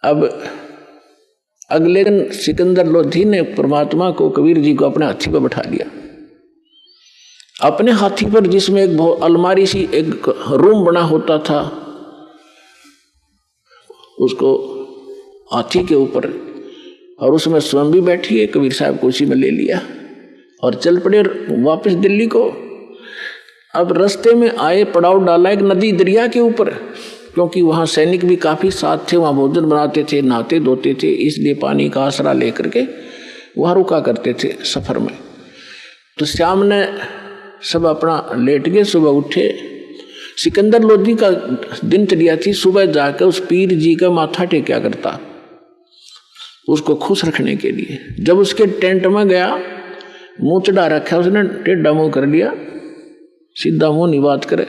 अब अगले दिन सिकंदर लोधी ने परमात्मा को, कबीर जी को अपने हाथी पर बैठा लिया। अपने हाथी पर, जिसमें एक अलमारी सी एक रूम बना होता था, उसको हाथी के ऊपर, और उसमें स्वयं भी बैठी है, कबीर साहब को उसी में ले लिया और चल पड़े वापस दिल्ली को। अब रास्ते में आए, पड़ाव डाला एक नदी दरिया के ऊपर, क्योंकि वहाँ सैनिक भी काफ़ी साथ थे, वहाँ भोजन बनाते थे, नहाते धोते थे, इसलिए पानी का आसरा लेकर के वहाँ रुका करते थे सफ़र में। तो शाम ने सब अपना लेट गए, सुबह उठे। सिकंदर लोधी का दिनचर्या थी सुबह जाकर उस पीर जी का माथा टेक्या करता, उसको खुश रखने के लिए। जब उसके टेंट में गया, मुँह चढ़ा रखा उसने, टेढ़ा मुँह कर लिया, सीधा मुँह नहीं बात करे।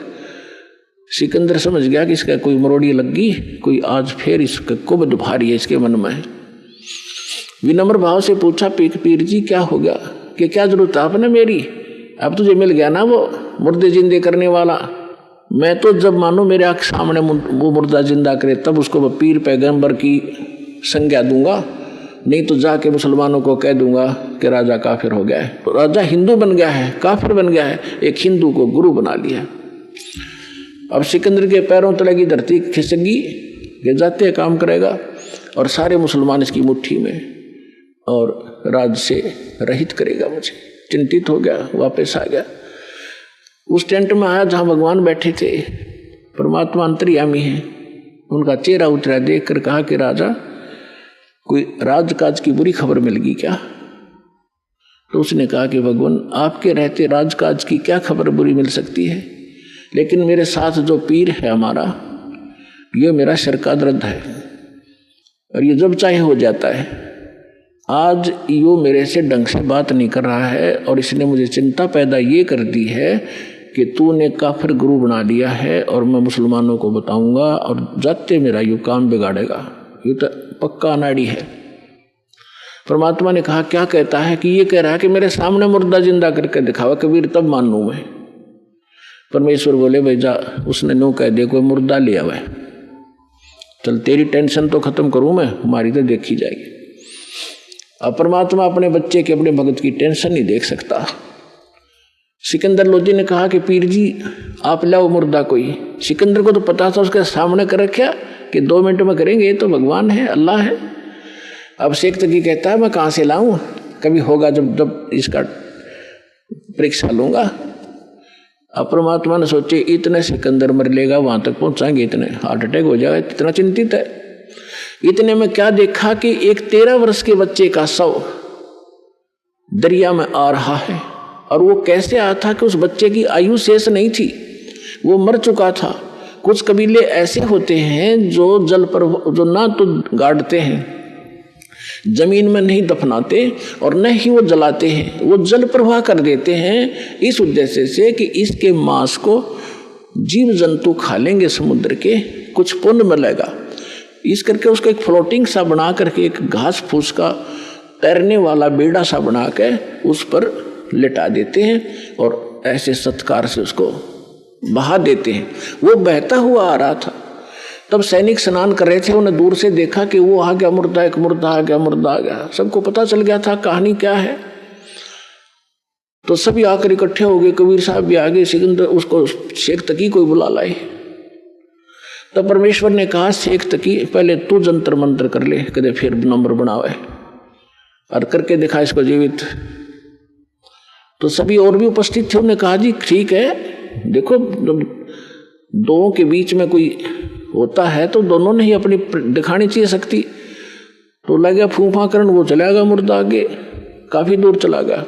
सिकंदर समझ गया कि इसका कोई मरोड़ी लगी, कोई आज फिर इसका कुबद भारी है इसके मन में। विनम्र भाव से पूछा, पीर जी क्या हो गया, कि क्या जरूरत है आपने मेरी? अब तुझे मिल गया ना वो मुर्दे जिंदे करने वाला। मैं तो जब मानो मेरे आँख सामने वो मुर्दा जिंदा करे तब उसको पीर पैगंबर की संज्ञा दूंगा, नहीं तो जाके मुसलमानों को कह दूंगा कि राजा काफिर हो गया है। तो राजा हिंदू बन गया है, काफिर बन गया है, एक हिंदू को गुरु बना लिया। अब सिकंदर के पैरों तले की धरती खिसकी कि जाते काम करेगा और सारे मुसलमान इसकी मुट्ठी में, और राज से रहित करेगा मुझे। चिंतित हो गया, वापस आ गया। उस टेंट में आया जहाँ भगवान बैठे थे, परमात्मा अंतर्यामी है। उनका चेहरा उतरा, देख कर कहा कि राजा, कोई राजकाज की बुरी खबर मिल गई क्या? तो उसने कहा कि भगवान, आपके रहते राजकाज की क्या खबर बुरी मिल सकती है, लेकिन मेरे साथ जो पीर है हमारा, ये मेरा सिर का दर्द है और ये जब चाहे हो जाता है। आज यो मेरे से ढंग से बात नहीं कर रहा है और इसने मुझे चिंता पैदा ये कर दी है कि तूने काफिर गुरु बना लिया है और मैं मुसलमानों को बताऊंगा और जाते मेरा यू काम बिगाड़ेगा। ये तो पक्का अनाड़ी है। परमात्मा ने कहा, क्या कहता है? कि ये कह रहा है कि मेरे सामने मुर्दा जिंदा करके दिखावा कबीर, तब मानूं मैं। परमेश्वर बोले, भाई जा, उसने नो कह दे कोई मुर्दा ले आवे, चल तेरी टेंशन तो खत्म करूं मैं, हमारी तो देखी जाएगी। अब परमात्मा अपने बच्चे के, अपने भगत की टेंशन नहीं देख सकता। सिकंदर लोधी ने कहा कि पीर जी आप लाओ मुर्दा कोई। सिकंदर को तो पता था उसके सामने कर रखा कि 2 मिनट में करेंगे, ये तो भगवान है, अल्लाह है। अब शेख तकी कहता है, मैं कहाँ से लाऊं, कभी होगा जब इसका परीक्षा लूंगा। अब परमात्मा ने सोचे, इतने सिकंदर मर लेगा, वहां तक पहुंचाएंगे, इतने हार्ट अटैक हो जाएगा, इतना चिंतित है। इतने में क्या देखा कि एक 13 वर्ष के बच्चे का शव दरिया में आ रहा है। और वो कैसे आया था कि उस बच्चे की आयु शेष नहीं थी, वो मर चुका था। कुछ कबीले ऐसे होते हैं जो जल पर, जो ना तो गाड़ते हैं, जमीन में नहीं दफनाते और न ही वो जलाते हैं, वो जल प्रवाह कर देते हैं, इस उद्देश्य से कि इसके मांस को जीव जंतु खा लेंगे समुद्र के, कुछ पुण्य मिलेगा। इस करके उसको एक फ्लोटिंग सा बना करके, एक घास फूस का तैरने वाला बेड़ा सा बना के उस पर लिटा देते हैं और ऐसे सत्कार से उसको बहा देते हैं। वो बहता हुआ आ रहा था। तब सैनिक स्नान कर रहे थे, उन्हें दूर से देखा कि वो आ गया मुर्दा, एक मुर्दा आ गया, मुर्दा आ गया। सबको पता चल गया था कहानी क्या है। तो सभी आकर इकट्ठे हो गए, कबीर साहब भी आ गए, सिकंदर उसको शेख तकी कोई बुला लाए। तब परमेश्वर ने कहा, शेख तकी पहले तू जंतर मंत्र कर ले, कदे फिर नंबर बनावे और करके दिखा इसको जीवित। तो सभी और भी उपस्थित थे, उन्होंने कहा, जी ठीक है, देखो दो के बीच में कोई होता है तो दोनों ने ही अपनी दिखानी चाहिए शक्ति। तो लग गया फूफा करण, वो चला गया मुर्दा आगे, काफी दूर चला गया।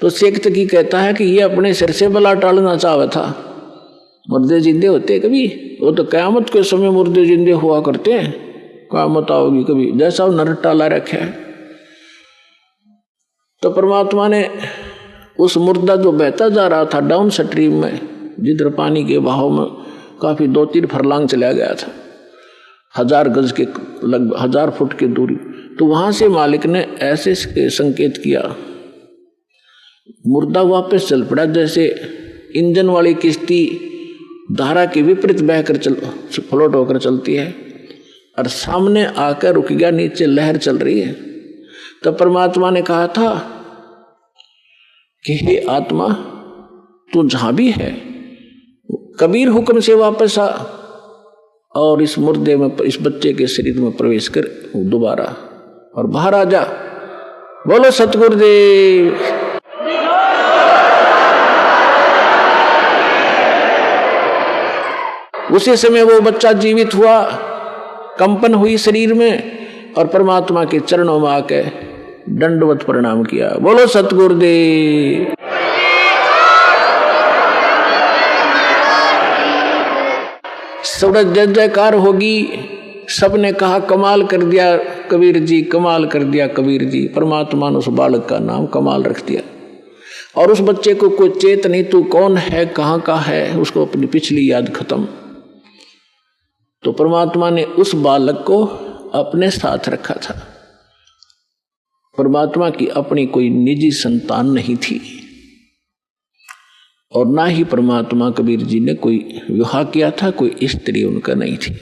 तो शेख तकी कहता है कि ये अपने सिर से बला टालना चाहता था। मुर्दे जिंदे होते कभी, वो तो क़यामत के समय मुर्दे जिंदे हुआ करते हैं, क़यामत आओगी कभी, जैसा नर टाला रखा है। तो परमात्मा ने उस मुर्दा जो बहता जा रहा था डाउन स्ट्रीम में, जिधर पानी के बहाव में काफी 2-3 फरलांग चला गया था, 1000 गज के लगभग 1000 फुट की दूरी, तो वहां से मालिक ने ऐसे संकेत किया, मुर्दा वापस चल पड़ा। जैसे इंजन वाली किश्ती धारा के विपरीत बहकर फ्लोट होकर चलती है, और सामने आकर रुक गया, नीचे लहर चल रही है। तो परमात्मा ने कहा था कि हे आत्मा, तू जहां भी है, कबीर हुक्म से वापस आ और इस मुर्दे में, इस बच्चे के शरीर में प्रवेश कर दोबारा और बाहर आ जा। बोलो सतगुरुदेव। उसी समय वो बच्चा जीवित हुआ, कंपन हुई शरीर में और परमात्मा के चरणों में आके दंडवत प्रणाम किया। बोलो सतगुरुदेव। सब जय जयकार होगी। सबने कहा कमाल कर दिया कबीर जी, कमाल कर दिया कबीर जी। परमात्मा ने उस बालक का नाम कमाल रख दिया और उस बच्चे को कोई चेत नहीं, तू कौन है, कहाँ का है, उसको अपनी पिछली याद खत्म। तो परमात्मा ने उस बालक को अपने साथ रखा था। परमात्मा की अपनी कोई निजी संतान नहीं थी और ना ही परमात्मा कबीर जी ने कोई विवाह किया था, कोई स्त्री उनका नहीं थी।